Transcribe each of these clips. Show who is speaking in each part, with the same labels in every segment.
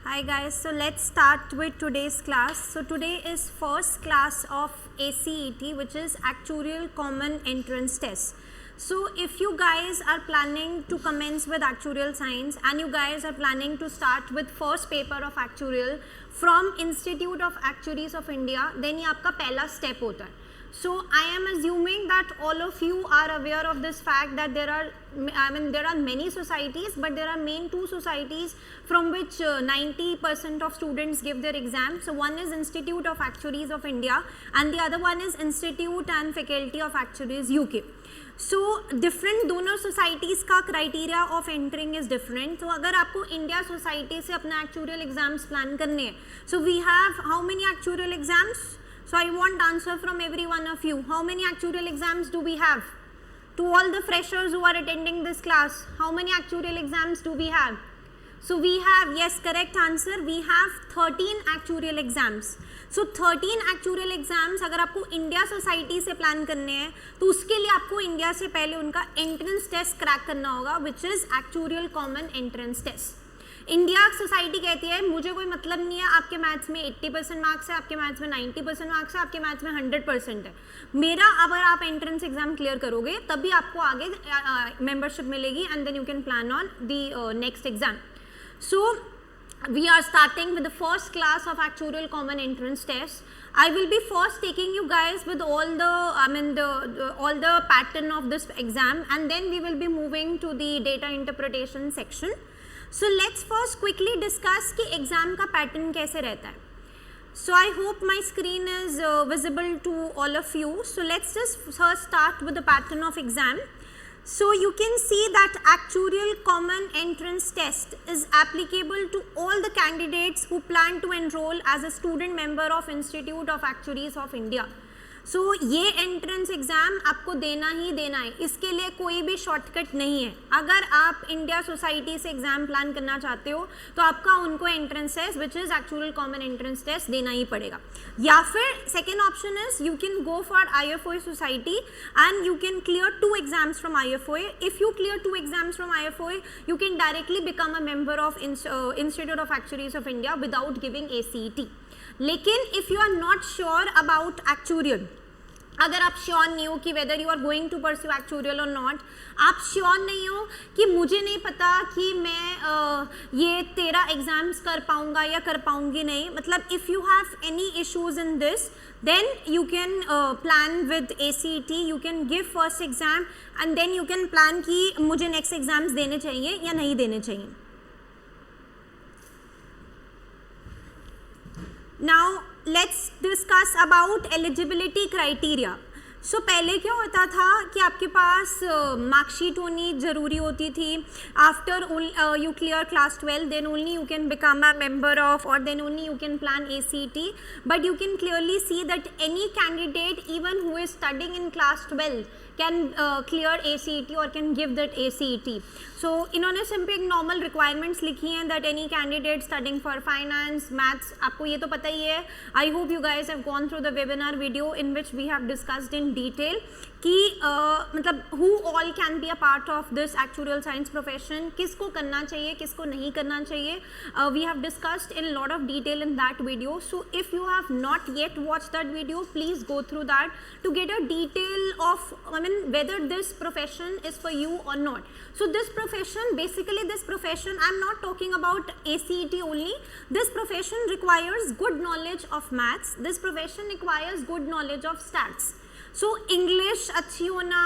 Speaker 1: Hi guys, so let's start with today's class. So today is first class of ACET, which is Actuarial Common Entrance Test. So if you guys are planning to commence with actuarial science and you guys are planning to start with first paper of actuarial from Institute of Actuaries of India, then ये आपका पहला step होता है. So I am assuming that all of you are aware of this fact that there are many societies, but there are main two societies from which 90% of students give their exam. So one is Institute of Actuaries of India and the other one is Institute and Faculty of Actuaries UK. So different दोनों societies का criteria of entering is different. So अगर आपको India society से अपना actuarial exams plan करने हैं, so we have how many actuarial exams? So I want answer from every one of you. How many actuarial exams do we have? To all the freshers who are attending this class, how many actuarial exams do we have? So we have, yes, correct answer, we have 13 actuarial exams. So 13 actuarial exams अगर आपको India society से plan करने हैं तो उसके लिए आपको India से पहले उनका एंट्रेंस टेस्ट क्रैक करना होगा, which is actuarial common entrance test. India society कहती है मुझे कोई मतलब नहीं है आपके मैथ्स में 80% मार्क्स है, आपके मैथ्स में 90% मार्क्स है, आपके मैथ्स में 100% है. मेरा अगर आप एंट्रेंस एग्जाम क्लियर करोगे तभी आपको आगे मेंबरशिप मिलेगी and then you can plan on the next exam. So we are starting with the first class of actuarial common entrance test. I will be first taking you guys with all the pattern of this exam and then we will be moving to the data interpretation section. So let's first quickly discuss कि exam का pattern कैसे रहता है. So I hope my screen is visible to all of you. So let's just first start with the pattern of exam. So you can see that actuarial common entrance test is applicable to all the candidates who plan to enroll as a student member of Institute of Actuaries of India. So ये entrance exam आपको देना ही देना है, इसके लिए कोई भी shortcut नहीं है. अगर आप इंडिया सोसाइटी से एग्ज़ाम प्लान करना चाहते हो तो आपका उनको entrance test which is actual common entrance test देना ही पड़ेगा. या फिर second option is you can go for IFOA society and you can clear 2 exams from IFOA. If you clear 2 exams from IFOA you can directly become a member of institute of actuaries of India without giving ACET. लेकिन if you are not sure about actuarial, अगर आप sure नहीं हो कि whether you are going to pursue actuarial और not, आप sure नहीं हो कि मुझे नहीं पता कि मैं ये 13 एग्जाम्स कर पाऊँगा या कर पाऊँगी नहीं, मतलब if you have any issues in this then you can plan with ACET. You can give first exam and then you can plan कि मुझे नेक्स्ट एग्जाम्स देने चाहिए या नहीं देने चाहिए. Now let's discuss about eligibility criteria. So पहले क्या होता था कि आपके पास मार्कशीट होनी ज़रूरी होती थी. After you clear class 12 then only you can become a member of or then only you can plan ACET. But you can clearly see that any candidate even who is studying in class 12 can clear ACET or can give that ACET. So इन्होंने simple एक normal requirements लिखी हैं that any candidate studying for finance maths, आपको ये तो पता ही है. I hope you guys have gone through the webinar video in which we have discussed in detail कि मतलब who all can be a part of this actuarial science profession, किसको करना चाहिए किसको नहीं करना चाहिए. We have discussed in lot of detail in that video. So if you have not yet watch that video please go through that to get a detail of whether this profession is for you or not. So this profession, basically this profession, I'm not talking about ACET only. This profession requires good knowledge of maths. This profession requires good knowledge of stats. So English अच्छी होना,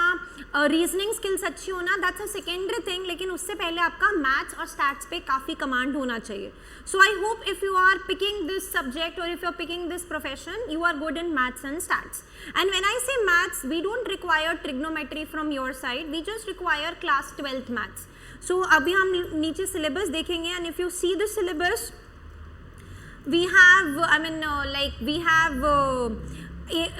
Speaker 1: reasoning skills अच्छी होना, that's a secondary thing, लेकिन उससे पहले आपका maths और stats पे काफ़ी कमांड होना चाहिए. So I hope if you are picking this subject और if you are picking this profession you are good in maths and stats. And when I say maths we don't require trigonometry from your side, we just require class 12th maths. So अभी हम नीचे syllabus देखेंगे and if you see the syllabus we have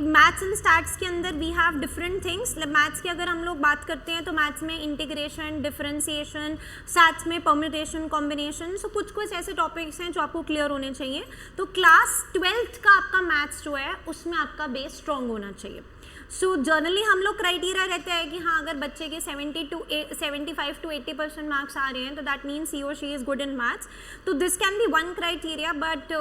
Speaker 1: maths and stats के अंदर we have different things. Maths की अगर हम लोग बात करते हैं तो मैथ्स में इंटीग्रेशन, डिफरेंशिएशन, स्टैट्स में परम्यूटेशन, कॉम्बिनेशन. सो कुछ कुछ ऐसे टॉपिक्स हैं जो आपको क्लियर होने चाहिए. तो क्लास 12th का आपका मैथ्स जो है उसमें आपका बेस स्ट्रॉन्ग होना चाहिए. सो जनरली हम लोग क्राइटेरिया रहते हैं कि हाँ अगर बच्चे के 75 to 80% मार्क्स आ रहे हैं तो दैट मीन्स ही और she is good in maths. तो this can be one criteria, but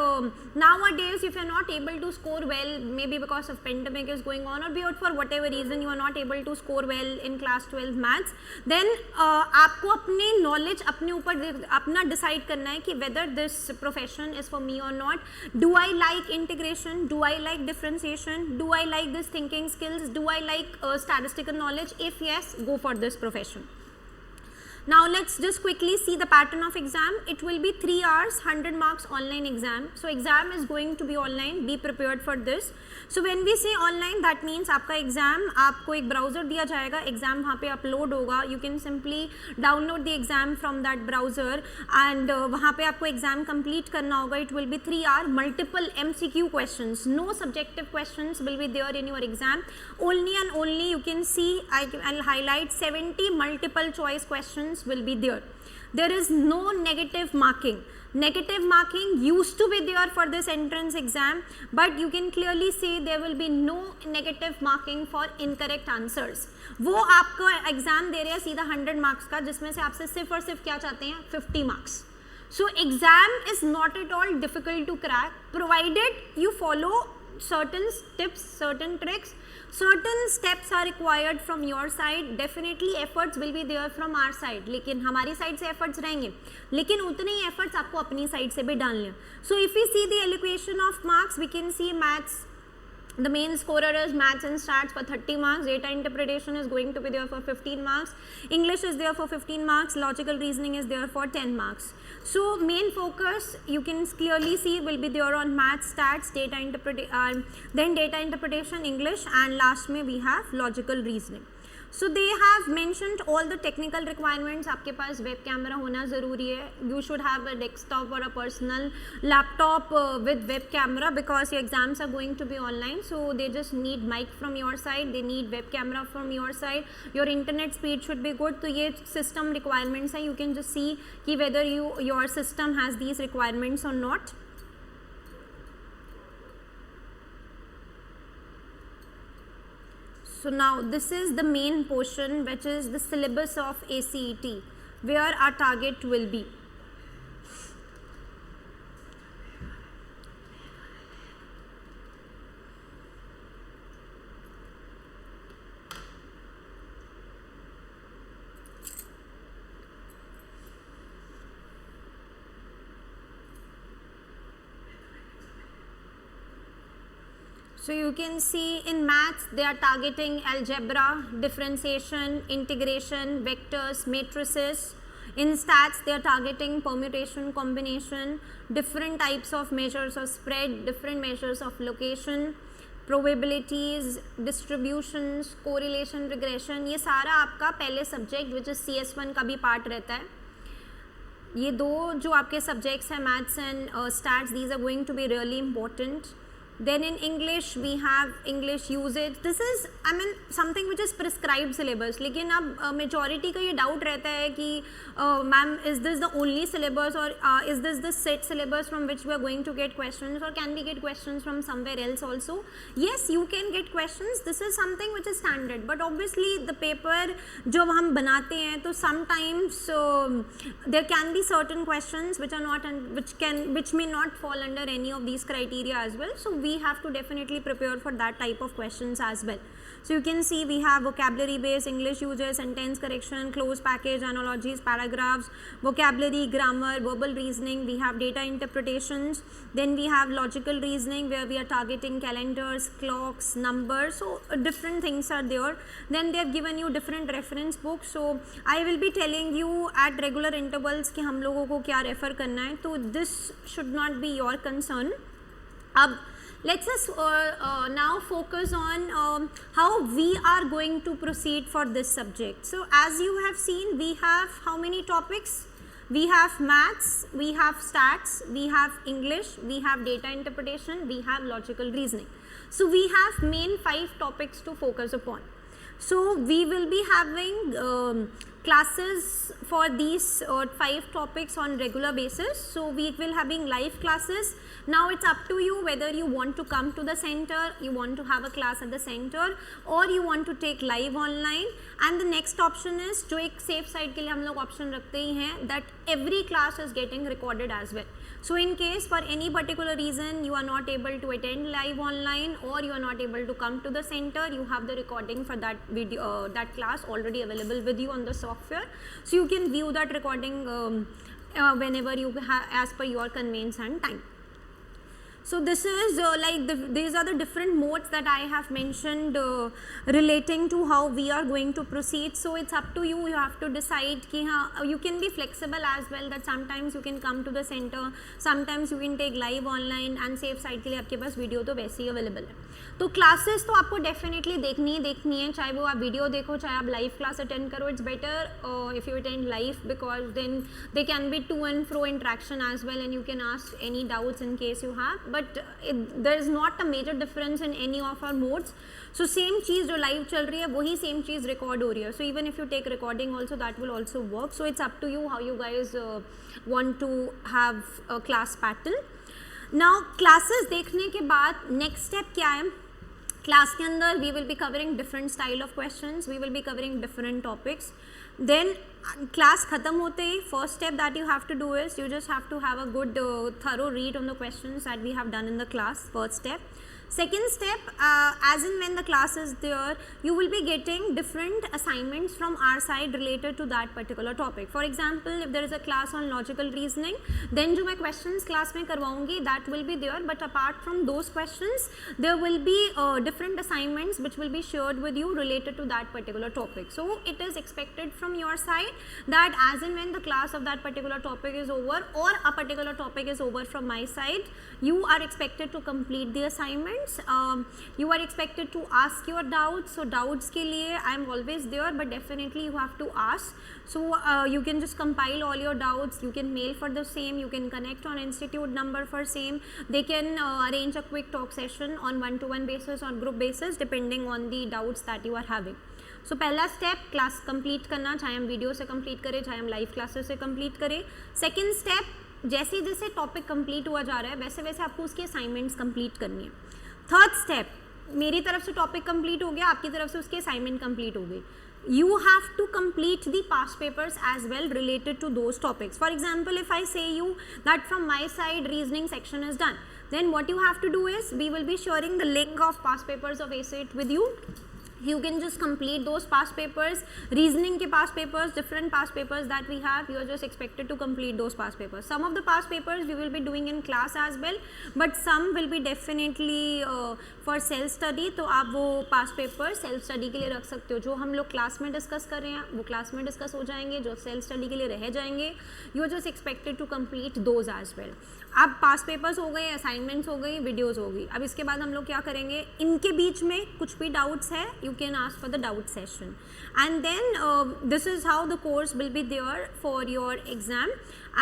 Speaker 1: nowadays if you are not able to score well, maybe because of pandemic is going on और be out for whatever reason you are not able to score well in class 12 maths, then आपको अपने knowledge अपने ऊपर अपना decide करना है कि whether this profession is for me और not. Do I like integration, do I like differentiation, do I like this thinking skills, do I like statistical knowledge? If yes, go for this profession. Now let's just quickly see the pattern of exam. It will be 3 hours, 100 marks online exam. So exam is going to be online. Be prepared for this. So when we say online, that means आपका exam, आपको एक browser दिया जाएगा, exam वहाँ पे upload होगा. You can simply download the exam from that browser and वहाँ पे आपको exam complete करना होगा. It will be 3 hours, multiple MCQ questions. No subjective questions will be there in your exam. Only and only you can see, I'll highlight 70 multiple choice questions will be there. There is no negative marking. Negative marking used to be there for this entrance exam, but you can clearly see there will be no negative marking for incorrect answers. वो आपको exam दे रहे हैं सीधा 100 marks का, जिसमें से आपसे सिर्फ और सिर्फ क्या चाहते हैं 50 marks. So exam is not at all difficult to crack, provided you follow certain tips, certain tricks. Certain steps are required from your side. Definitely efforts will be there from our side. लेकिन हमारी side से efforts रहेंगे, लेकिन उतने ही efforts आपको अपनी side से भी डालने. So if we see the allocation of marks, we can see maths. The main scorer is maths and stats for 30 marks. Data interpretation is going to be there for 15 marks. English is there for 15 marks. Logical reasoning is there for 10 marks. So main focus you can clearly see will be there on maths, stats, then data interpretation, English, and last में we have logical reasoning. So they have mentioned all the technical requirements. आपके पास web camera होना ज़रूरी है. You should have a desktop or a personal laptop with web camera because your exams are going to be online. So they just need mic from your side. They need web camera from your side. Your internet speed should be good. तो ये system requirements हैं. You can just see कि whether your system has these requirements or not. So now this is the main portion, which is the syllabus of ACET, where our target will be. So you can see in maths they are targeting algebra, differentiation, integration, vectors, matrices. In stats they are targeting permutation, combination, different types of measures of spread, different measures of location, probabilities, distributions, correlation, regression. ये सारा आपका पहले subject which is CS1 का भी part रहता है. ये दो जो आपके सब्जेक्ट्स हैं maths and stats, these are going to be really important. Then in English we have English usage. This is something which is prescribed syllabus. लेकिन अब majority का ये doubt रहता है कि ma'am is this the only syllabus or is this the set syllabus from which we are going to get questions, or can we get questions from somewhere else also? Yes, you can get questions. This is something which is standard. But obviously the paper जो हम बनाते हैं तो sometimes there can be certain questions which are not which may not fall under any of these criteria as well. So we have to definitely prepare for that type of questions as well. So you can see we have vocabulary based English usage, sentence correction, close package, analogies, paragraphs, vocabulary, grammar, verbal reasoning. We have data interpretations. Then we have logical reasoning where we are targeting calendars, clocks, numbers. So different things are there. Then they have given you different reference books. So I will be telling you at regular intervals कि हम लोगों को क्या refer करना है. तो this should not be your concern. अब let's just now focus on how we are going to proceed for this subject. So as you have seen, we have how many topics? We have maths, we have stats, we have English, we have data interpretation, we have logical reasoning. So we have main 5 topics to focus upon. So we will be having classes for these 5 topics on regular basis. So we will having live classes. Now it's up to you whether you want to come to the center, you want to have a class at the center, or you want to take live online. And the next option is, जो एक safe side के लिए हम लोग option रखते ही हैं, that every class is getting recorded as well. So in case for any particular reason you are not able to attend live online, or you are not able to come to the center, you have the recording for that video, that class already available with you on the software. So you can view that recording whenever you have, as per your convenience and time. So this is these are the different modes that I have mentioned relating to how we are going to proceed. So it's up to you. You have to decide कि हाँ, you can be flexible as well, that sometimes you can come to the center, sometimes you can take live online, and safe side के लिए आपके पास video तो वैसे ही available है. तो classes तो आपको डेफिनेटली देखनी है, चाहे वो आप वीडियो देखो, चाहे आप लाइव क्लास अटेंड करो. It's better if you attend live, because then they can be to and fro interaction as well, and you can ask any doubts in case you have. But there is not a major difference in any of our modes. So same चीज़ जो live चल रही है वही same चीज़ record हो रही है. So even if you take recording also, that will also work. So it's up to you how you guys want to have a class pattern. Now classes देखने के बाद next step क्या है? Class के अंदर we will be covering different style of questions, we will be covering different topics. Then class खत्म होते ही first step that you have to do is you just have to have a good thorough read on the questions that we have done in the class. First step. Second step, as and when the class is there, you will be getting different assignments from our side related to that particular topic. For example, if there is a class on logical reasoning, then जो मैं questions class में करवाऊँगी, that will be there. But apart from those questions, there will be different assignments which will be shared with you related to that particular topic. So it is expected from your side that as and when the class of that particular topic is over, or a particular topic is over from my side, you are expected to complete the assignment. You are expected to ask your doubts. So doubts के लिए I am always there, but definitely you have to ask. So you can just compile all your doubts, you can mail for the same, you can connect on institute number for same. They can arrange a quick talk session on one-to-one basis, on group basis, depending on the doubts that you are having. So पहला step class complete करना, चाहे हम video से complete करें, चाहे हम live classes से complete करें. Second step, जैसे जैसे टॉपिक कंप्लीट हुआ जा रहा है वैसे वैसे आपको उसके असाइनमेंट्स कंप्लीट करनी है. थर्ड स्टेप, मेरी तरफ से टॉपिक कंप्लीट हो गया, आपकी तरफ से उसकी असाइनमेंट कंप्लीट हो गई. You have to complete the past papers as well related to those topics. For example, if I say you that from my side reasoning section is done, then what you have to do is we will be sharing the link of past papers of A-CET with you. You can just complete those past papers. Reasoning के past papers, different past papers that we have, you are just expected to complete those past papers. Some of the past papers we will be doing in class as well, but some will be definitely for self study. तो आप वो past papers self study के लिए रख सकते हो. जो हम लोग क्लास में डिस्कस कर रहे हैं वो क्लास में डिस्कस हो जाएंगे, जो self study के लिए रह जाएंगे, you are just expected to complete those as well. अब पास पेपर्स हो गए, असाइनमेंट्स हो गई, वीडियोस हो गई. अब इसके बाद हम लोग क्या करेंगे, इनके बीच में कुछ भी डाउट्स है, you can ask for the doubt session, and then this is how the course will be there for your exam.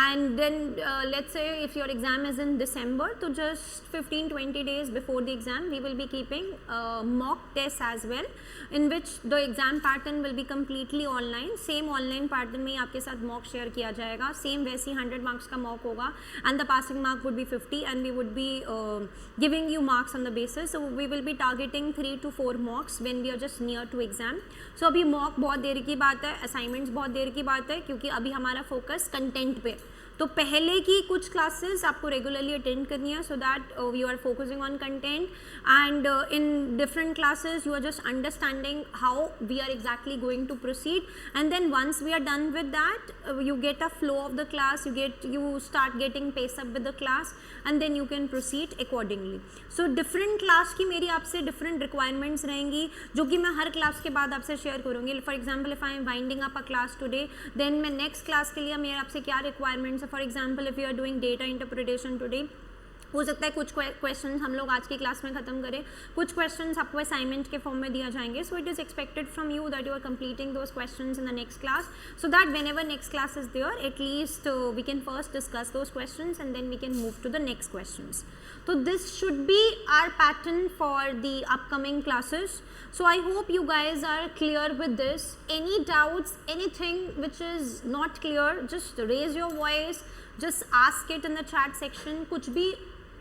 Speaker 1: And then let's say if your exam is in December, so just 15-20 days before the exam we will be keeping mock tests as well, in which the exam pattern will be completely online. Same online pattern में आपके साथ mock share किया जाएगा, same वैसी 100 marks का mock होगा, and the passing mark would be 50, and we would be giving you marks on the basis. So we will be targeting 3 to 4 mocks when we are just near to exam. So अभी mock बहुत देर की बात है, assignments बहुत देर की बात है, क्योंकि अभी हमारा focus content पे. तो पहले की कुछ क्लासेस आपको रेगुलरली अटेंड करनी है, so that you are focusing on content, and in different classes you are just understanding how we are exactly going to proceed, and then once we are done with that you get a flow of the class, you start getting pace up with the class, and then you can proceed accordingly. So different class की मेरी आपसे different requirements रहेंगी, जो कि मैं हर class के बाद आपसे शेयर करूँगी. For example if I am winding up a class today, then मैं नेक्स्ट क्लास के लिए मेरे आपसे क्या requirements. For example, if you are doing data interpretation today, हो सकता है कुछ क्वेश्चंस हम लोग आज की क्लास में ख़त्म करें, कुछ क्वेश्चंस आपको असाइनमेंट के फॉर्म में दिया जाएंगे. So it is expected from you that you are completing those questions in the next class, so that whenever next class is there at least we can first discuss those questions and then we can move to the next questions. So this should be our pattern for the upcoming classes. So I hope you guys are clear with this. Any doubts, anything which is not clear, just raise your voice, just ask it in the chat section. कुछ भी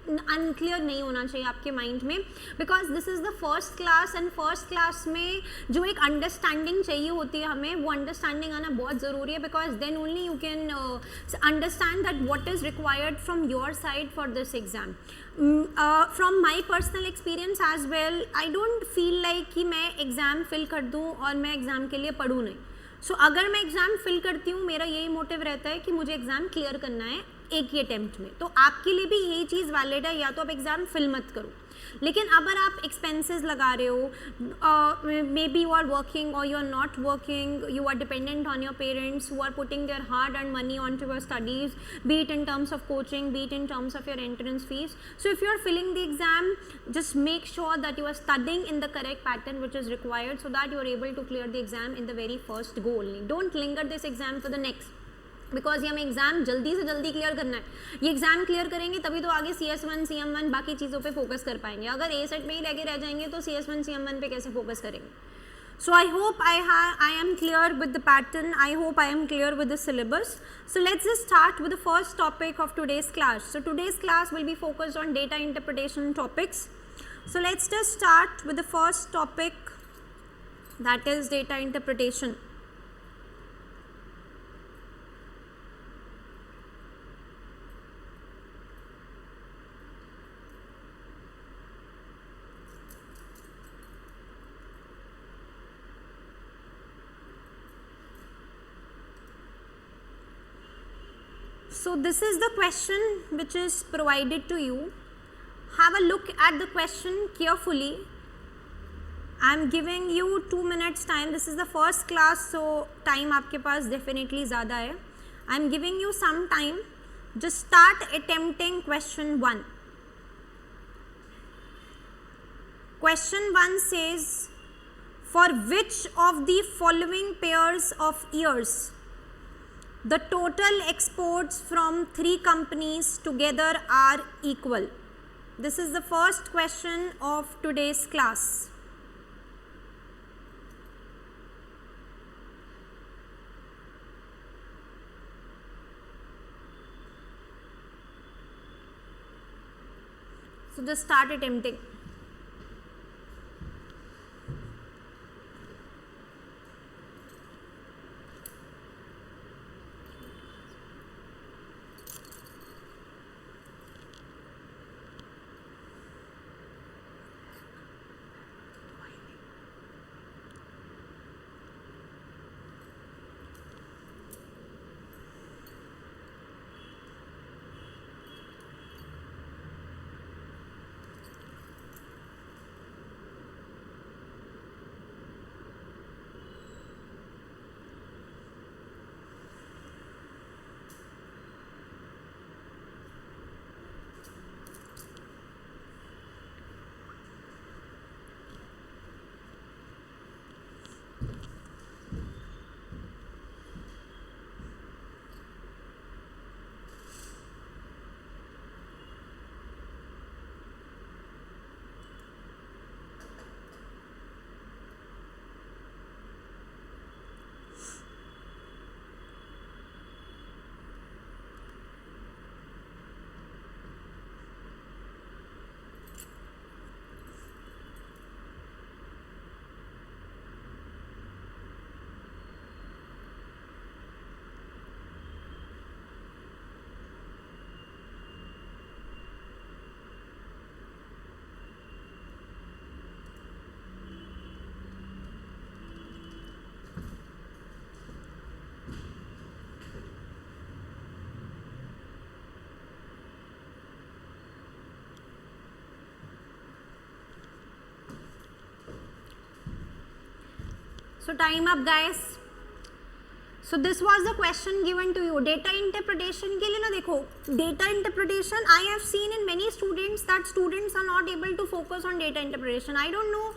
Speaker 1: unclear नहीं होना चाहिए आपके mind में, because this is the first class and first class में जो एक अंडरस्टैंडिंग चाहिए होती है हमें, वो अंडरस्टैंडिंग आना बहुत ज़रूरी है, because then only you can understand that what is required from your side for this exam. From my personal experience as well, I don't feel like कि मैं एग्ज़ाम फिल कर दूँ और मैं एग्ज़ाम के लिए पढ़ूँ नहीं. सो अगर मैं एग्ज़ाम फिल करती हूँ, मेरा यही मोटिव रहता है कि मुझे एग्ज़ाम क्लियर करना है एक ही अटैम्प्ट में. तो आपके लिए भी यही चीज़ वैलिड है, या तो आप एग्ज़ाम फिल मत करो. लेकिन अगर आप एक्सपेंसेस लगा रहे हो, maybe you are working और you are not working, you are dependent on your parents who are putting their hard earn money on to your studies, be it in terms of coaching, be it in terms of your entrance fees. So if you are filling the exam, just make sure that you are studying in the correct pattern which is required, so that you are able to clear the exam in the very first go only. Don't linger this exam for the next, because ये हमें exam जल्दी से जल्दी clear करना है. ये exam clear करेंगे तभी तो आगे CS1 CM1 बाकी चीज़ों पे फोकस कर पाएंगे. अगर ए सेट में ही लगे रह जाएंगे तो CS1 CM1 पे कैसे फोकस करेंगे. So I hope I am clear with the pattern, I hope I am clear with the syllabus. So let's just start with the first topic of today's class. So today's class will be focused on data interpretation topics. So let's just start with the first topic, that is data interpretation. So this is the question which is provided to you. Have a look at the question carefully. I am giving you 2 minutes time. This is the first class, so time आपके पास definitely ज़्यादा है. I am giving you some time. Just start attempting question 1. Question 1 says, for which of the following pairs of years the total exports from 3 companies together are equal? This is the first question of today's class. So just start attempting. So time up guys. So this was the question given to you. Data interpretation के लिए ना देखो, data interpretation I have seen in many students that students are not able to focus on data interpretation. I don't know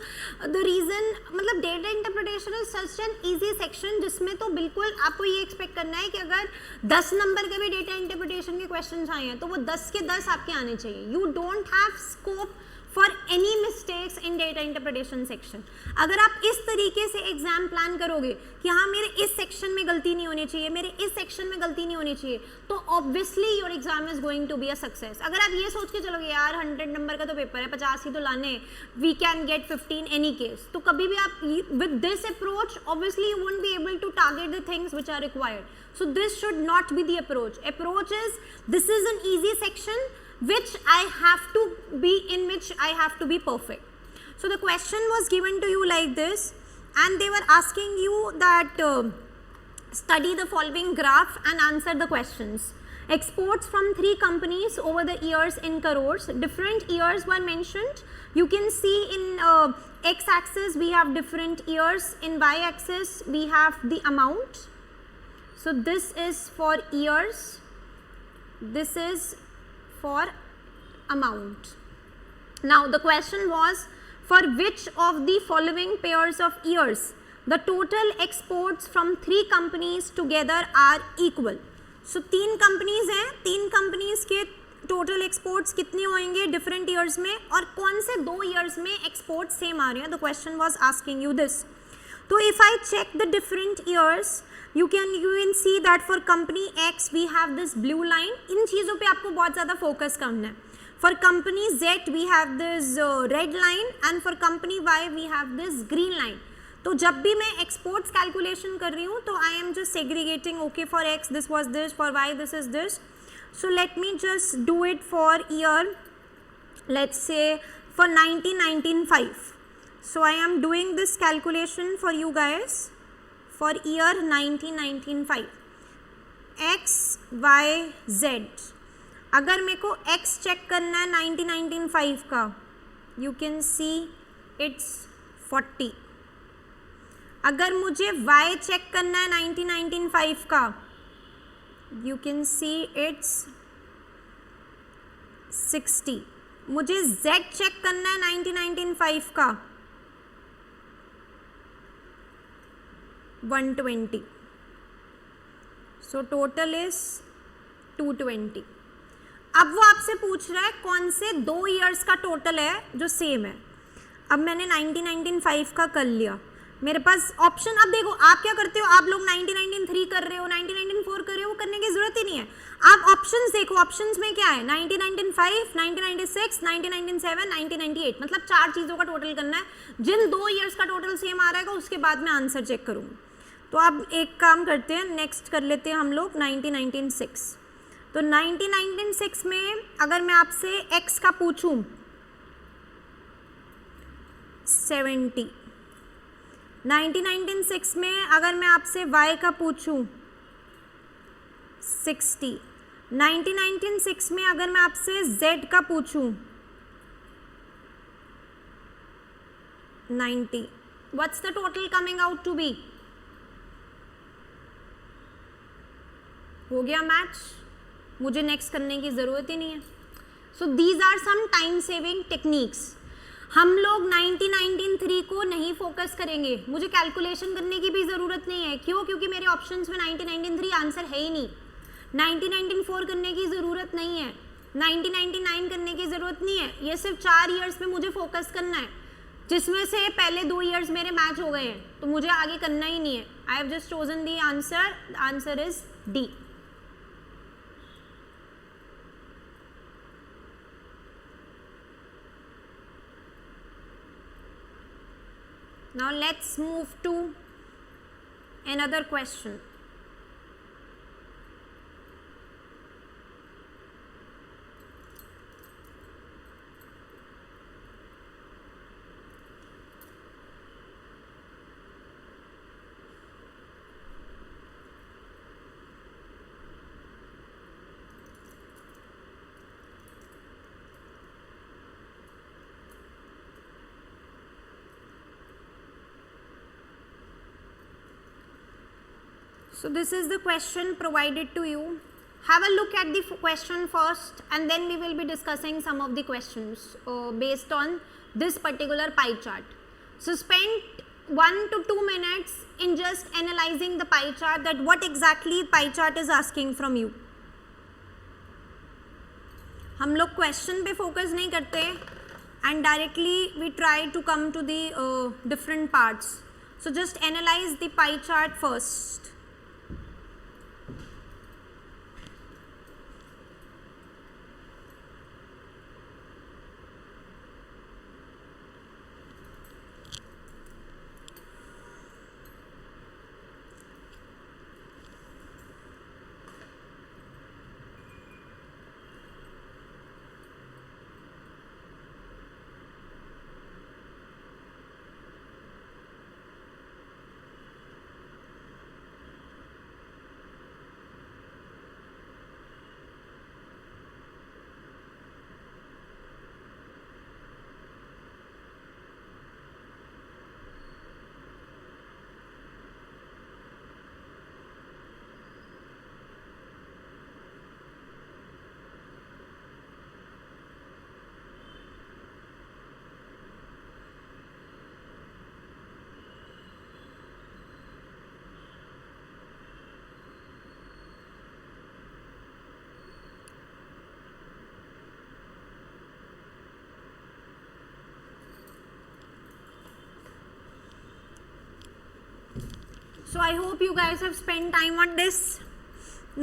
Speaker 1: the reason. मतलब data interpretation is such an easy section जिसमें तो बिल्कुल आपको ये एक्सपेक्ट करना है कि अगर 10 नंबर के भी डेटा इंटरप्रिटेशन के क्वेश्चन आए हैं तो वो 10 के 10 आपके आने चाहिए. You don't have scope for any mistakes in data interpretation section. अगर आप इस तरीके से एग्जाम प्लान करोगे कि हाँ मेरे इस सेक्शन में गलती नहीं होनी चाहिए, मेरे इस सेक्शन में गलती नहीं होनी चाहिए, तो obviously your exam is going to be a success. अगर आप ये सोच के चलोगे यार 100 नंबर का तो पेपर है, 50 ही तो लाने, we can get 15 any case, तो कभी भी आप with this approach obviously you won't be able to target the things which are required. So this should not be the approach. Approach is this is an easy section which I have to be in, which I have to be perfect. So the question was given to you like this, and they were asking you that study the following graph and answer the questions. Exports from 3 companies over the years in crores. Different years were mentioned. You can see in x-axis we have different years, in y-axis we have the amount. So this is for years, this is for amount. Now the question was, for which of the following pairs of years the total exports from 3 companies together are equal. So 3 companies हैं, 3 companies के total exports कितने होंगे different years में, और कौन से 2 years में exports same आ रहे हैं. The question was asking you this. तो if I check the different years, you can see that for company X we have this blue line. इन चीज़ों पे आपको बहुत ज़्यादा फोकस करना है. For company Z we have this red line, and for company Y we have this green line. तो जब भी मैं exports calculation कर रही हूँ तो I am just segregating. Okay, for X this was this, for Y this is this. So let me just do it for year, let's say for 1995. So I am doing this calculation for you guys for year 1995. X, Y, Z. अगर मेरे को X check करना है 1995 का, you can see it's 40. अगर मुझे Y check करना है 1995 का, you can see it's 60. मुझे Z चेक करना है 1995 का, 120. So total is 220. अब वो आपसे पूछ रहा है कौन से 2 years का टोटल है जो सेम है. अब मैंने 1995 का कर लिया, मेरे पास ऑप्शन. अब देखो आप क्या करते हो, आप लोग 1993 कर रहे हो, 1994 कर रहे हो, वो करने की जरूरत ही नहीं है. आप ऑप्शंस देखो, ऑप्शंस में क्या है, 1995, 1996, 1997, 1998. मतलब 4 चीज़ों का टोटल करना है. जिन 2 years का टोटल सेम आ रहा है उसके बाद मैं आंसर चेक करूँगी. तो अब एक काम करते हैं, नेक्स्ट कर लेते हैं हम लोग 1996. तो 1996 में अगर मैं आपसे x का पूछूं 70, 1996 में अगर मैं आपसे y का पूछूं 60, 1996 में अगर मैं आपसे z का पूछूं 90. What's the total coming out to be? हो गया मैच, मुझे नेक्स्ट करने की ज़रूरत ही नहीं है. So these are some time saving techniques. हम लोग 1993 को नहीं फोकस करेंगे, मुझे कैलकुलेशन करने की भी ज़रूरत नहीं है. क्यों? क्योंकि मेरे ऑप्शंस में 1993 आंसर है ही नहीं. 1994 करने की ज़रूरत नहीं है, 1999 करने की ज़रूरत नहीं है. ये सिर्फ 4 ईयर्स पे मुझे फोकस करना है, जिसमें से पहले 2 ईयर्स मेरे मैच हो गए हैं, तो मुझे आगे करना ही नहीं है. I have just chosen the answer. Answer is D. Now let's move to another question. So this is the question provided to you. Have a look at the question first, and then we will be discussing some of the questions based on this particular pie chart. So spend 1 to 2 minutes in just analyzing the pie chart, that what exactly pie chart is asking from you. हम लोग question पे focus नहीं करते and directly we try to come to the different parts. So just analyse the pie chart first. So I hope you guys have spent time on this.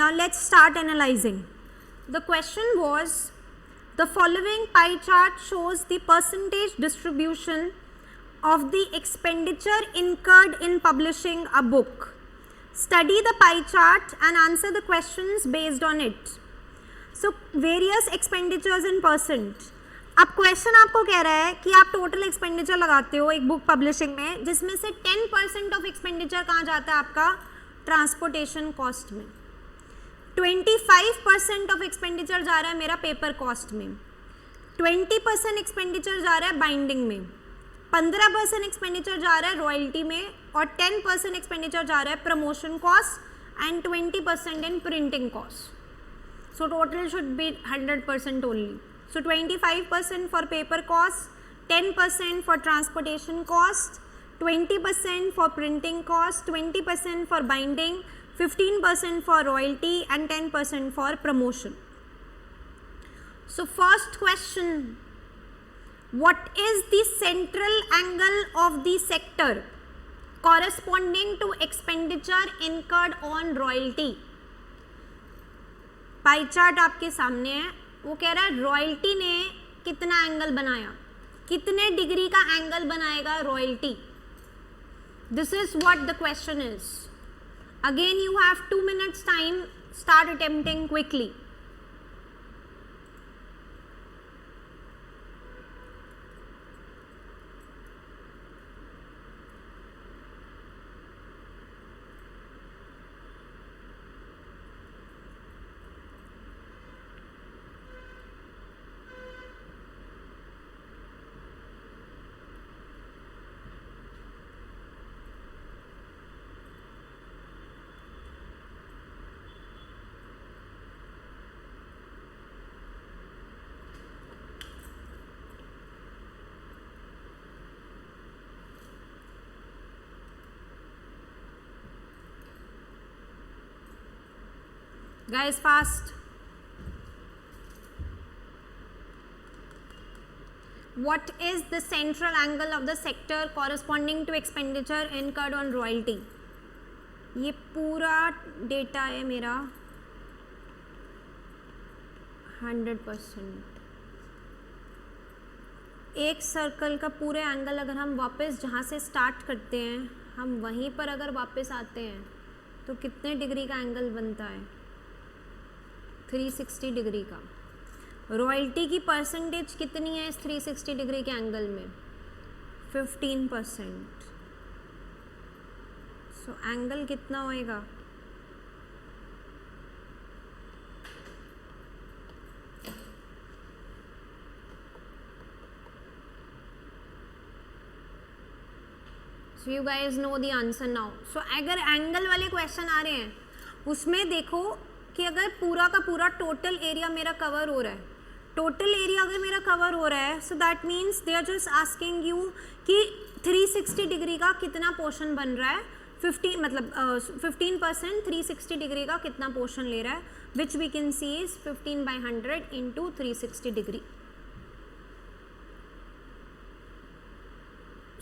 Speaker 1: Now let's start analyzing. The question was, the following pie chart shows the percentage distribution of the expenditure incurred in publishing a book. Study the pie chart and answer the questions based on it. So various expenditures in percent. अब question आपको कह रहा है कि आप total expenditure लगाते हो एक बुक पब्लिशिंग में, जिसमें से 10% ऑफ एक्सपेंडिचर कहाँ जाता है आपका ट्रांसपोर्टेशन कॉस्ट में, 25% ऑफ एक्सपेंडिचर जा रहा है मेरा पेपर कॉस्ट में, 20% एक्सपेंडिचर जा रहा है बाइंडिंग में, 15% एक्सपेंडिचर जा रहा है रॉयल्टी में, और 10% एक्सपेंडिचर जा रहा है promotion cost and 20% in printing cost. So total should be 100% only. So 25% for paper cost, 10% for transportation cost, 20% for printing cost, 20% for binding, 15% for royalty and 10% for promotion. So first question, what is the central angle of the sector corresponding to expenditure incurred on royalty? Pie chart आपके सामने है. वो कह रहा है royalty ने कितना angle बनाया, कितने डिग्री का एंगल बनाएगा royalty. This is what the question is. Again you have 2 minutes time. Start attempting quickly. Guys, fast. What is the central angle of the sector corresponding to expenditure incurred on royalty? ये पूरा data है मेरा 100%. एक circle का पूरे angle अगर हम वापस जहाँ से स्टार्ट करते हैं, हम वहीं पर अगर वापस आते हैं तो कितने डिग्री का एंगल बनता है? 360 डिग्री का. रॉयल्टी की परसेंटेज कितनी है इस 360 डिग्री के एंगल में? 15%. सो एंगल कितना होएगा? So you guys know the answer now. So अगर एंगल वाले क्वेश्चन आ रहे हैं उसमें देखो कि अगर पूरा का पूरा टोटल एरिया मेरा कवर हो रहा है, टोटल एरिया अगर मेरा कवर हो रहा है, so that means they are just asking you कि 360 डिग्री का कितना पोर्शन बन रहा है. 15 मतलब 15% 360 डिग्री का कितना पोर्शन ले रहा है, which we can see is 15/100 into 360 degree.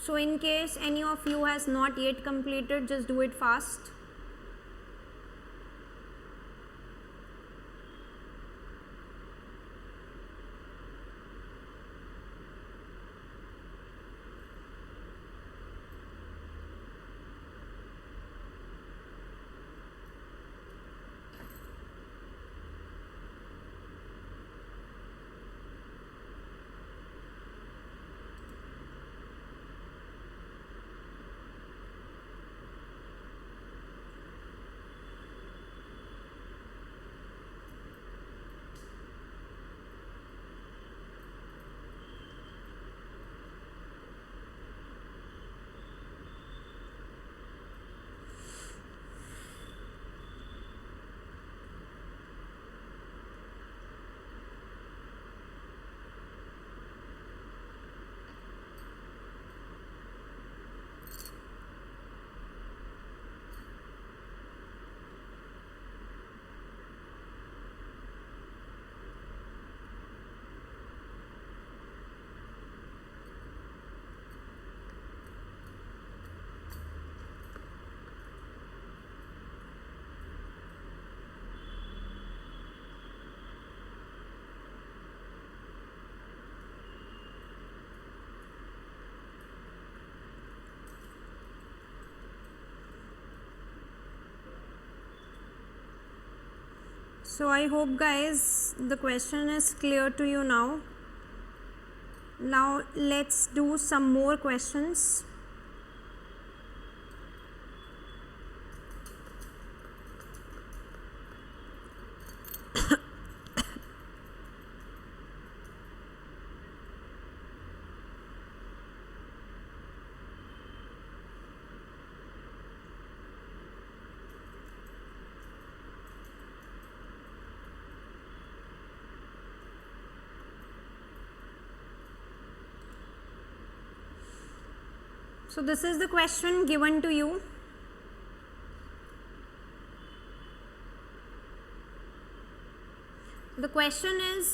Speaker 1: So in case any of you has not yet completed, just do it fast. So I hope guys the question is clear to you now. Now let's do some more questions. So this is the question given to you. The question is,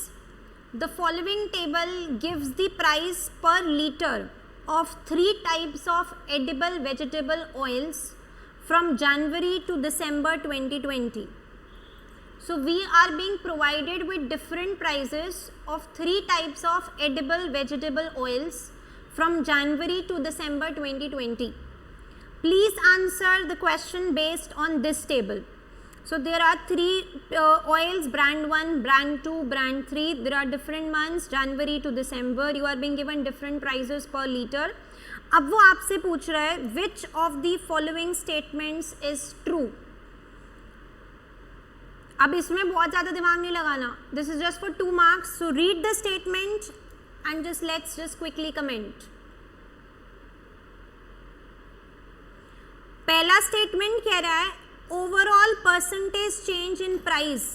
Speaker 1: the following table gives the price per liter of 3 types of edible vegetable oils from January to December 2020. So we are being provided with different prices of 3 types of edible vegetable oils from January to December 2020. Please answer the question based on this table. So there are 3 oils, brand 1, brand 2, brand 3. There are different months, January to December. You are being given different prices per liter. अब वो आपसे पूछ रहा है which of the following statements is true. अब इसमें बहुत ज़्यादा दिमाग नहीं लगाना. This is just for 2 marks. So read the statement and let's just quickly comment. पहला स्टेटमेंट कह रहा है overall percentage change in price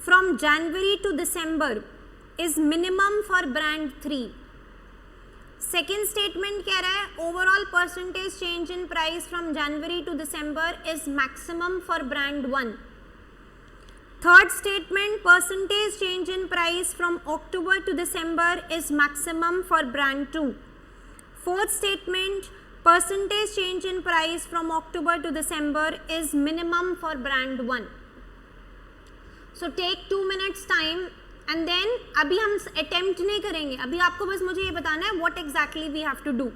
Speaker 1: from January to December is minimum for brand 3. Second statement कह रहा है overall percentage change in price from January to December is maximum for brand 1. Third statement percentage change in price from October to December is maximum for brand 2. Fourth statement percentage change in price from October to December is minimum for brand 1. So take 2 minutes time and then अभी हम attempt नहीं करेंगे, अभी आपको बस मुझे ये बताना है what exactly we have to do.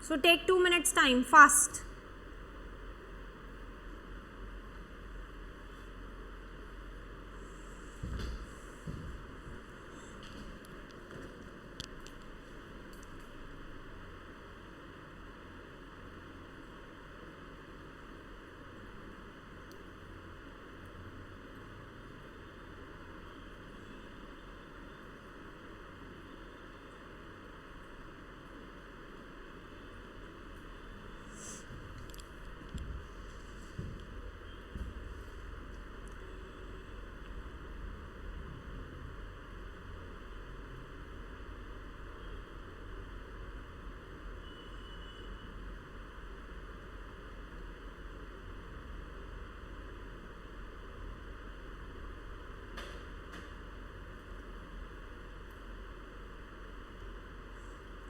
Speaker 1: So take 2 minutes time fast.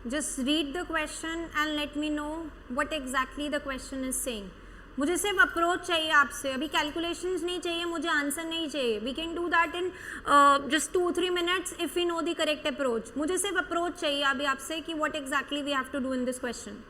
Speaker 1: Just read the question and let me know what exactly the question is saying. मुझे सिर्फ अप्रोच चाहिए आपसे, अभी कैलकुलेशंस नहीं चाहिए, मुझे आंसर नहीं चाहिए. We can do that in just 2-3 minutes if we know the correct approach. मुझे सिर्फ अप्रोच चाहिए अभी आपसे कि what exactly we have to do in this question.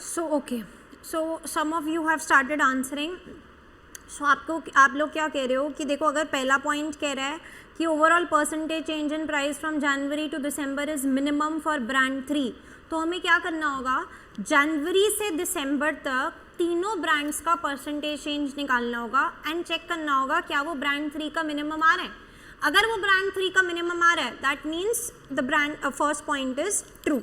Speaker 1: So okay, so some of you have started answering. So आप लोग क्या कह रहे हो कि देखो अगर पहला पॉइंट कह रहा है कि overall percentage change in price from January to December is minimum for brand 3, तो हमें क्या करना होगा, जनवरी से दिसंबर तक तीनों ब्रांड्स का परसेंटेज चेंज निकालना होगा एंड चेक करना होगा क्या वो ब्रांड 3 का मिनिमम आ रहा है. अगर वो ब्रांड 3 का मिनिमम आ रहा है that means the brand first point is true.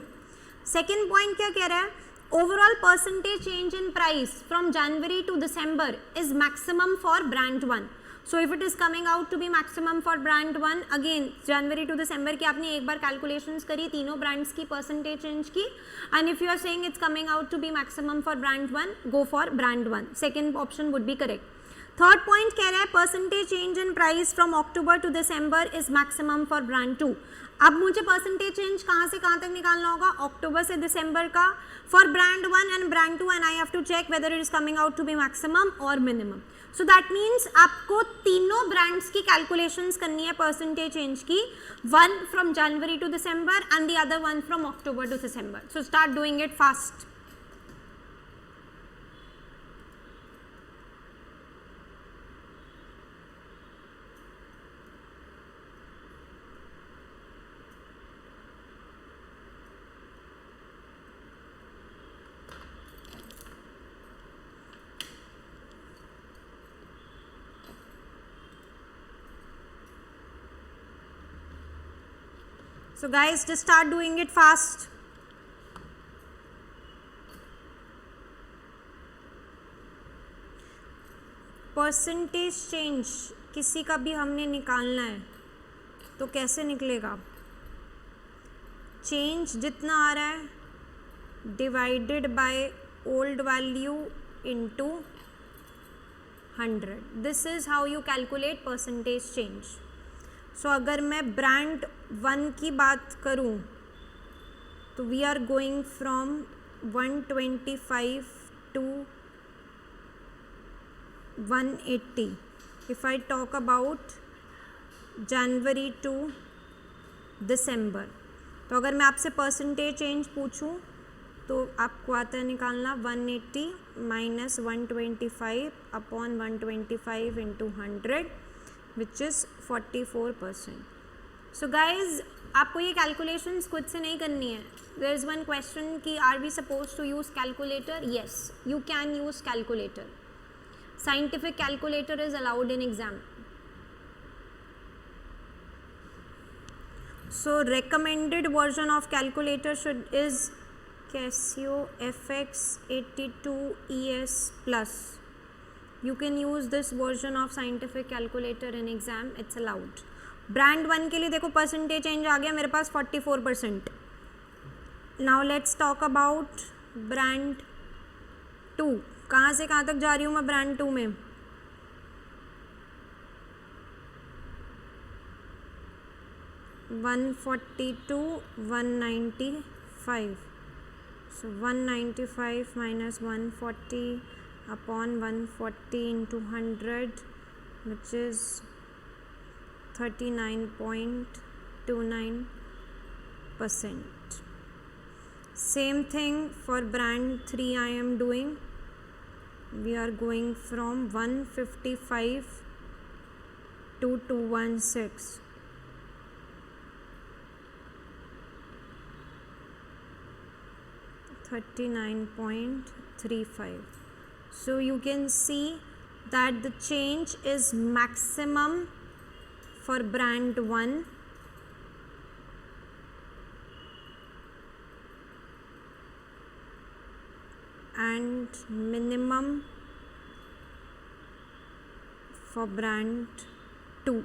Speaker 1: Second point क्या कह रहा है, overall percentage change in price from January to December is maximum for brand 1. So if it is coming out to be maximum for brand 1, again January to December की आपने एक बार calculations करी तीनों brands की percentage change की, and if you are saying it's coming out to be maximum for brand 1, go for brand 1. Second option would be correct. Third point कह रहा है percentage change in price from October to December is maximum for brand 2. अब मुझे percentage change कहाँ से कहाँ तक निकालना होगा, अक्टूबर से दिसंबर का for brand 1 and brand 2, and I have to check whether it is coming out to be maximum और मिनिमम. सो दैट मीन्स आपको तीनों ब्रांड्स की कैलकुलेशंस करनी है परसेंटेज चेंज की, one from January to December and the other one from October to December. So start doing it fast. So guys, just start doing it fast. Percentage change किसी का भी हमने निकालना है तो कैसे निकलेगा, चेंज जितना आ रहा है divided by old value into 100. This is how you calculate percentage change. So अगर मैं ब्रांड 1 की बात करूं तो we are going from 125 to 180. If I talk about January to December, तो अगर मैं आपसे परसेंटेज चेंज पूछूं तो आपको आता है निकालना 180 minus 125 upon 125 into 100 which is 44%. So guys आपको ये कैलकुलेशंस खुद से नहीं करनी है. देयर इज़ वन क्वेश्चन कि are we suppose to use calculator. Yes, you can use calculator. Scientific calculator is allowed in exam. So recommended version of calculator is Casio FX82ES Plus. You can use this version of scientific calculator in exam. It's allowed. Brand 1 के लिए देखो percentage change आ गया मेरे पास 44%. Now let's talk about brand 2. कहाँ से कहाँ तक जा रही हूँ मैं brand 2 में? 142, 195. So 195 minus 140 upon 140 into 100, which is 39.29%. Same thing for brand 3 I am doing. We are going from 155 to 216. 39.35. So you can see that the change is maximum for brand 1 and minimum for brand 2.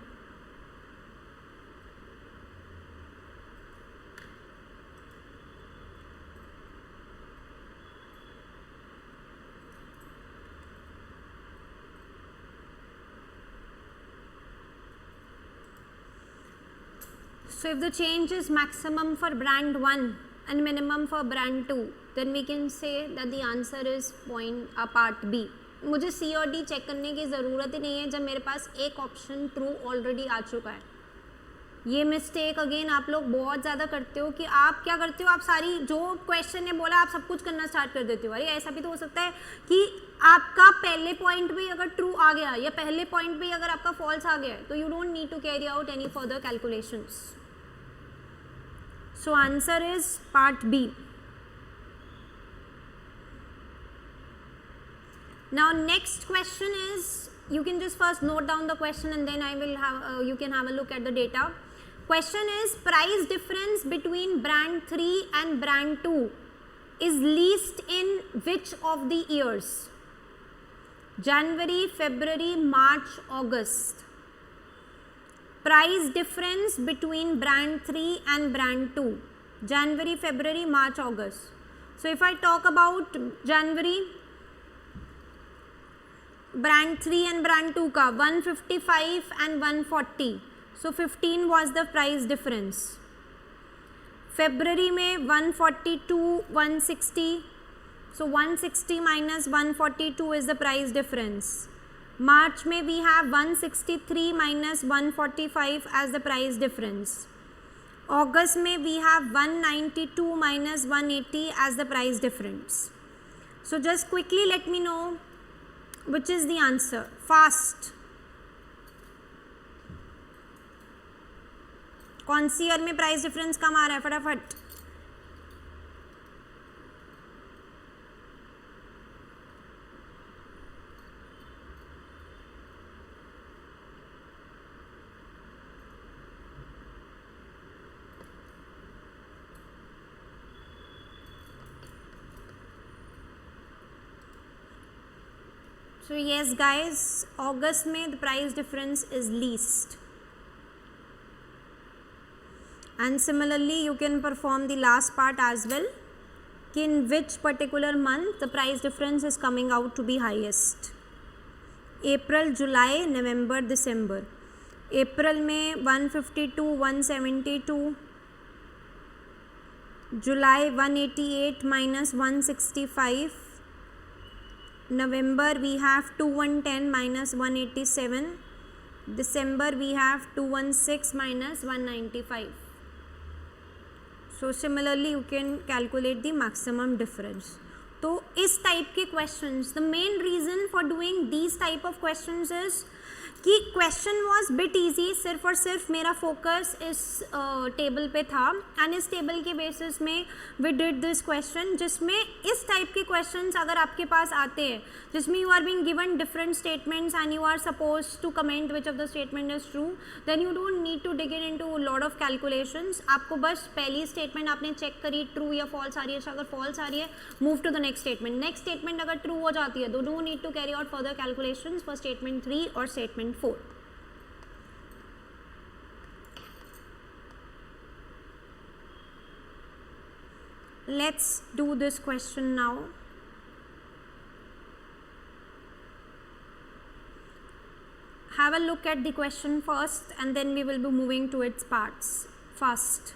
Speaker 1: So if the change is maximum for brand 1 and minimum for brand 2, then we can say that the answer is part B. मुझे C और D check करने की ज़रूरत ही नहीं है जब मेरे पास एक ऑप्शन ट्रू ऑलरेडी आ चुका है. ये मिस्टेक अगेन आप लोग बहुत ज़्यादा करते हो कि आप क्या करते हो, आप सारी जो क्वेश्चन ने बोला आप सब कुछ करना स्टार्ट कर देते हो. अरे ऐसा भी तो हो सकता है कि आपका पहले पॉइंट भी अगर ट्रू आ गया या पहले पॉइंट भी अगर आपका फॉल्स आ गया है तो you don't need to carry out any further calculations. So answer is part B. Now next question is, you can just first note down the question and then I will have you can have a look at the data. Question is, price difference between brand 3 and brand 2 is least in which of the years? January, February, March, August. Price difference between brand 3 and brand 2, January, February, March, August. So if I talk about January, brand 3 and brand 2 का 155 and 140, so 15 was the price difference. February में 142, 160, so 160 minus 142 is the price difference. March में we have 163 minus 145 as the price difference. August में we have 192 minus 180 as the price difference. So just quickly let me know which is the answer. Fast. कौन सी year में price difference कम आ रहा है फटाफट? So yes guys, August में the price difference is least. And similarly you can perform the last part as well, कि in which particular month the price difference is coming out to be highest. April, July, November, December. April में 152, 172, July 188 minus 165, November we have 2110 minus 187, December we have 216 minus 195. So similarly you can calculate the maximum difference. तो इस type के questions, the main reason for doing these type of questions is कि question was bit easy, सिर्फ और सिर्फ मेरा focus इस table पे था एंड इस टेबल के बेसिस में वी डिड दिस क्वेश्चन, जिसमें इस टाइप के क्वेश्चंस अगर आपके पास आते हैं जिसमें you are being given different statements and you are suppose to comment which of the statement is true, then you don't need to dig into lot of calculations. आपको बस पहली स्टेटमेंट आपने चेक करी ट्रू या false आ रही है, अगर फॉल्स आ रही है move to the next statement अगर ट्रू हो जाती है तो don't need to carry out further calculations for statement 3 और statement 4. Let's do this question now. Have a look at the question first and then we will be moving to its parts first.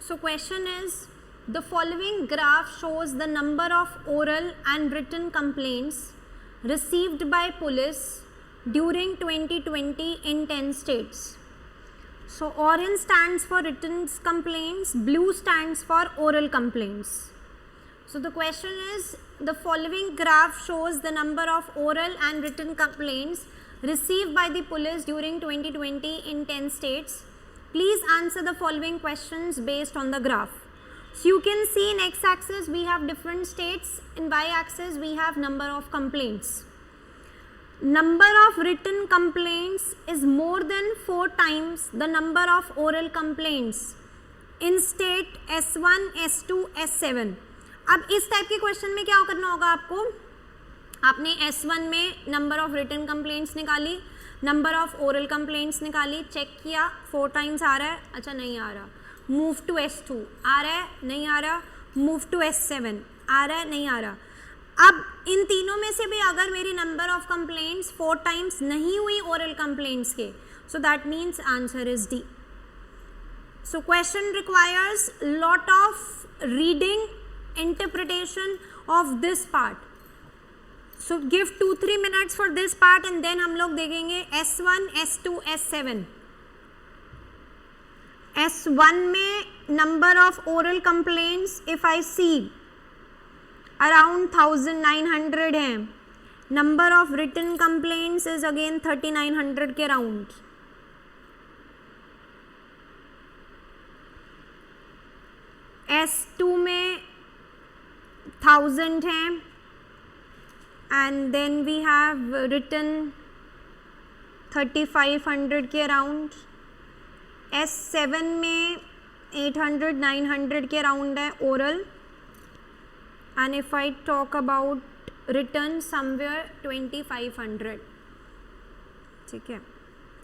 Speaker 1: So question is, the following graph shows the number of oral and written complaints received by police during 2020 in 10 states. So orange stands for written complaints, blue stands for oral complaints. So the question is, the following graph shows the number of oral and written complaints received by the police during 2020 in 10 states. Please answer the following questions based on the graph. So you can see in x-axis we have different states, in y-axis we have number of complaints. Number of written complaints is more than 4 times the number of oral complaints in state S1, S2, S7. अब इस type के question में क्या करना होगा आपको, आपने S1 में नंबर ऑफ रिटन कंप्लेंट्स निकाली, नंबर ऑफ ओरल कंप्लेंट्स निकाली, चेक किया 4 टाइम्स आ रहा है, अच्छा नहीं आ रहा, मूव टू S2, आ रहा है नहीं आ रहा, मूव टू S7, आ रहा है नहीं आ रहा. अब इन तीनों में से भी अगर मेरी नंबर ऑफ कंप्लेंट्स 4 टाइम्स नहीं हुई ओरल कंप्लेंट्स के, सो that means answer is D. So question requires lot of reading, interpretation of this part. So give 2-3 minutes for this part and then हम लोग देखेंगे S1, S2, S7. S1 में number of oral complaints if I see around 1900 है. Number of written complaints is again 3900 के round. S2 में 1000 है and then we have written 3500 के around. S7 में 800-900 के अराउंड है oral, and if I talk about written somewhere 2500. ठीक है,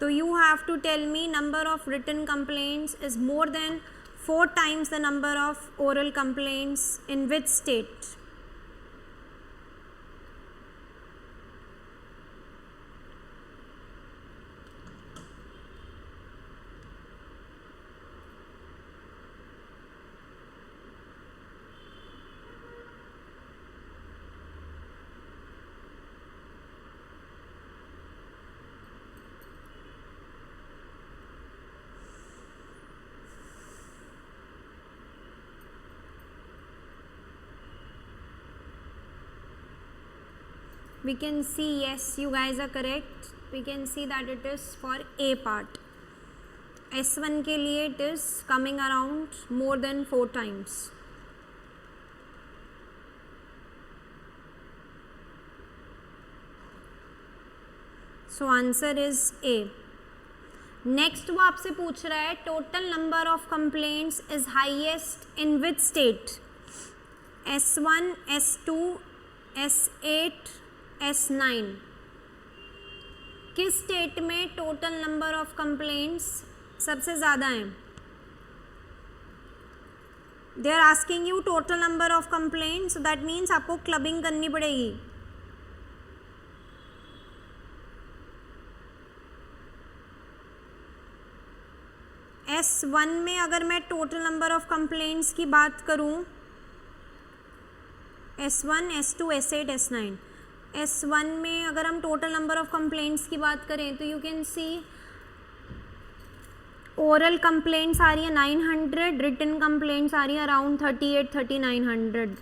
Speaker 1: तो you have to tell me number of written complaints is more than 4 times the number of oral complaints in which state. We can see, yes, you guys are correct. We can see that it is for A part. S1 के लिए it is coming around more than 4 times. So answer is A. Next वो आपसे पूछ रहा है total number of complaints is highest in which state? S1, S2, S8, S9. किस state में total number of complaints सबसे ज़्यादा हैं? They are asking you total number of complaints, that means आपको क्लबिंग करनी पड़ेगी. S1 में अगर मैं टोटल नंबर ऑफ कंप्लेंट्स की बात करूं, S1, S2, S8, S9. S1 में अगर हम टोटल नंबर ऑफ कंप्लेंट्स की बात करें तो you can see oral complaints आ रही है 900, रिटन कंप्लेंट्स आ रही है around 38, 3900.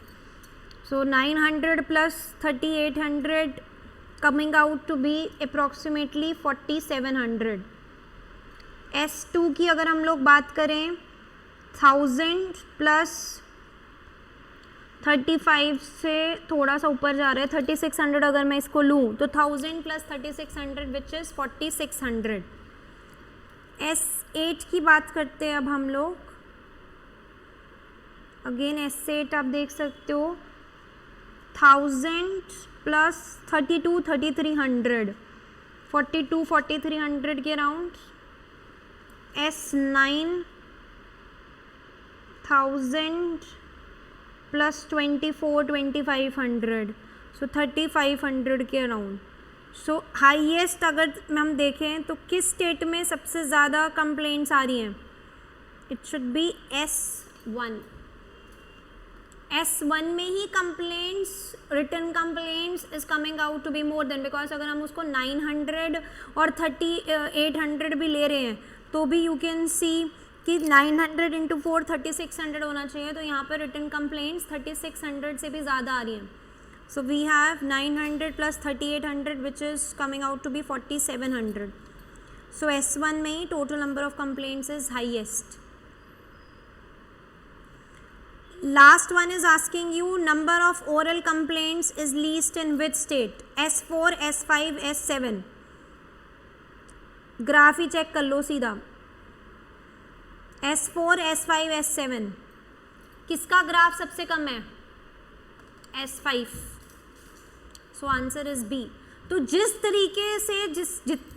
Speaker 1: So 900 plus 3800 coming out to be approximately 4700. S2 की अगर हम लोग बात करें 1000 प्लस 35 से थोड़ा सा ऊपर जा रहा है 3600. अगर मैं इसको लूँ तो 1000 प्लस 3600 विच इज़ 4600. S8 की बात करते हैं अब हम लोग. अगेन S8 आप देख सकते हो 1000 प्लस 32, 3300, 42, 4300 के अराउंड. S9 1000 प्लस 24, 2500, सो 3500 के अराउंड. सो हाईएस्ट अगर हम देखें तो किस स्टेट में सबसे ज़्यादा कंप्लेंट्स आ रही हैं? It should be S1. S1 में ही complaints, return complaints is coming out to be more than, because अगर हम उसको 900 और 3800 भी ले रहे हैं तो भी यू कैन सी कि 900 इंटू 4 3600 होना चाहिए. तो यहाँ पर रिटर्न कंप्लेंट्स 3600 से भी ज़्यादा आ रही हैं. So we have 900 plus 3800 which is coming out to be 4700. So S1 में ही total number of complaints is highest. Last one is asking you number of oral complaints is least in which state? S4, S5, S7. Graph ही check कर लो सीधा. S4, S5, S7. किसका graph सबसे कम है? S5. So answer is B. तो जिस तरीके से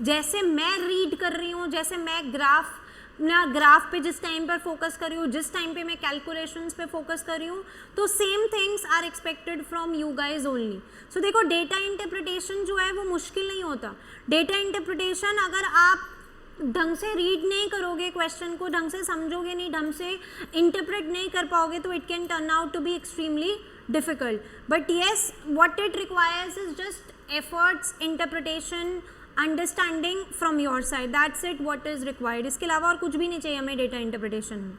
Speaker 1: जैसे मैं रीड कर रही हूँ, जैसे मैं ग्राफ पे जिस टाइम पर फोकस कर रही हूँ, जिस टाइम पे मैं कैलकुलेशंस पे फोकस कर रही हूँ, तो same things are expected from you guys only. So देखो डेटा इंटरप्रिटेशन जो है वो मुश्किल नहीं होता. डेटा इंटरप्रिटेशन अगर आप ढंग से रीड नहीं करोगे, क्वेश्चन को ढंग से समझोगे नहीं, ढंग से इंटरप्रेट नहीं कर पाओगे, तो it can turn out to be extremely difficult. But yes, what it requires is just efforts, interpretation, understanding from your side. That's it what is required. इसके अलावा और कुछ भी नहीं चाहिए हमें डेटा इंटरप्रिटेशन में.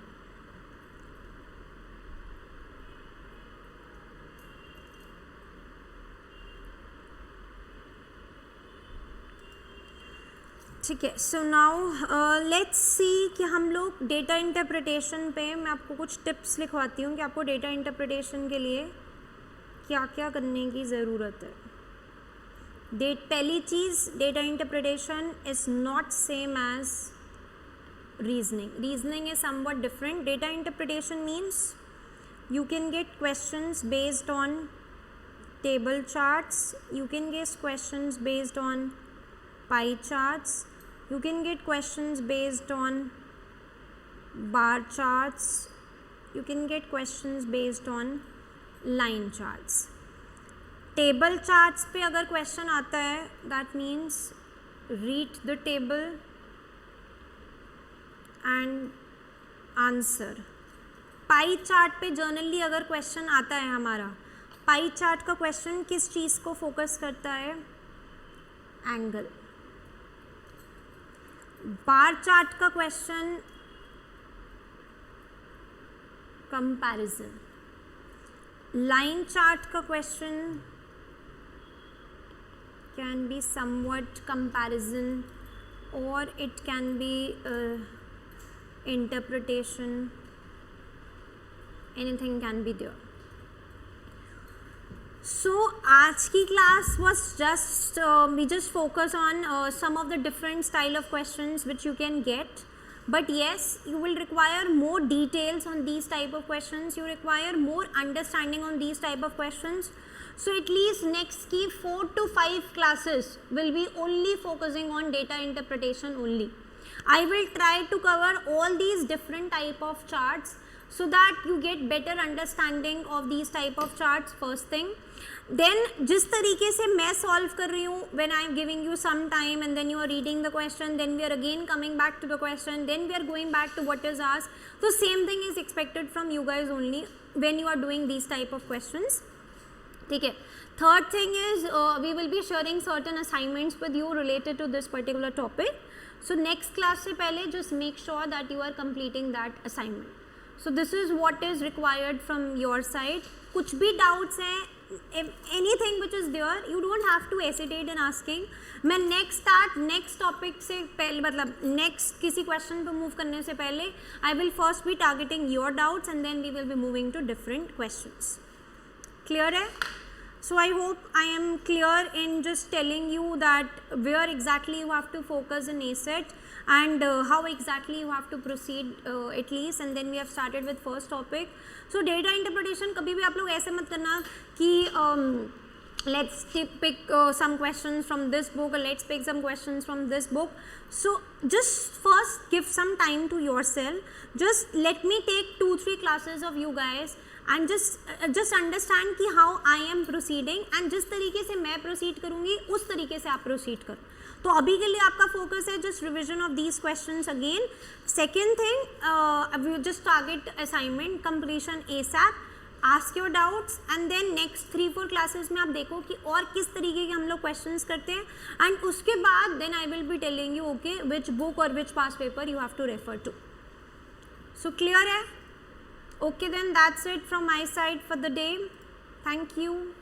Speaker 1: ठीक है. सो नाउ लेट्स सी कि हम लोग डेटा इंटरप्रिटेशन पे मैं आपको कुछ टिप्स लिखवाती हूँ कि आपको डेटा इंटरप्रिटेशन के लिए क्या क्या करने की ज़रूरत है. पहली चीज़, data interpretation is not same as reasoning. Reasoning is something different. Data interpretation means you can get questions based on table charts, you can get questions based on pie charts, you can get questions based on bar charts, you can get questions based on line charts. Table charts पे अगर question आता है, that means read the table and answer. pie chart पे generally अगर question आता है हमारा, pie chart का question किस चीज़ को फोकस करता है? एंगल. बार चार्ट का क्वेश्चन कंपैरिजन. लाइन चार्ट का question can be somewhat comparison, or it can be interpretation. Anything can be there. So आज की class was just we just focus on some of the different style of questions which you can get. But yes, you will require more details on these type of questions. You require more understanding on these type of questions. So at least next की 4 to 5 classes will be only focusing on data interpretation only. I will try to cover all these different type of charts so that you get better understanding of these type of charts first thing. Then जिस तरीके से मैं solve कर रही हूँ, when I am giving you some time and then you are reading the question, then we are again coming back to the question, then we are going back to what is asked. So same thing is expected from you guys only when you are doing these type of questions. ठीक है. Third thing is we will be sharing certain assignments with you related to this particular topic. So next class से पहले just make sure that you are completing that assignment. So this is what is required from your side. कुछ भी doubts हैं, anything which is there, you don't have to hesitate in asking. मैं next topic से पहले मतलब next किसी question पे move करने से पहले I will first be targeting your doubts and then we will be moving to different questions. Clear है? So I hope I am clear in just telling you that where exactly you have to focus in ACET and how exactly you have to proceed at least, and then we have started with first topic. So data interpretation कभी भी आप लोग ऐसे मत करना कि let's pick some questions from this book or let's pick some questions from this book. So just first give some time to yourself. Just let me take 2-3 classes of you guys and just understand कि how I am proceeding and जिस तरीके से मैं proceed करूँगी उस तरीके से आप proceed करो. तो अभी के लिए आपका focus है just revision of these questions again. Second thing, we just target assignment completion ASAP. Ask your doubts and then next 3-4 classes में आप देखो कि और किस तरीके के हम लोग questions करते हैं and उसके बाद then I will be telling you okay which book or which past paper you have to refer to. So clear है? Okay, then that's it from my side for the day. Thank you.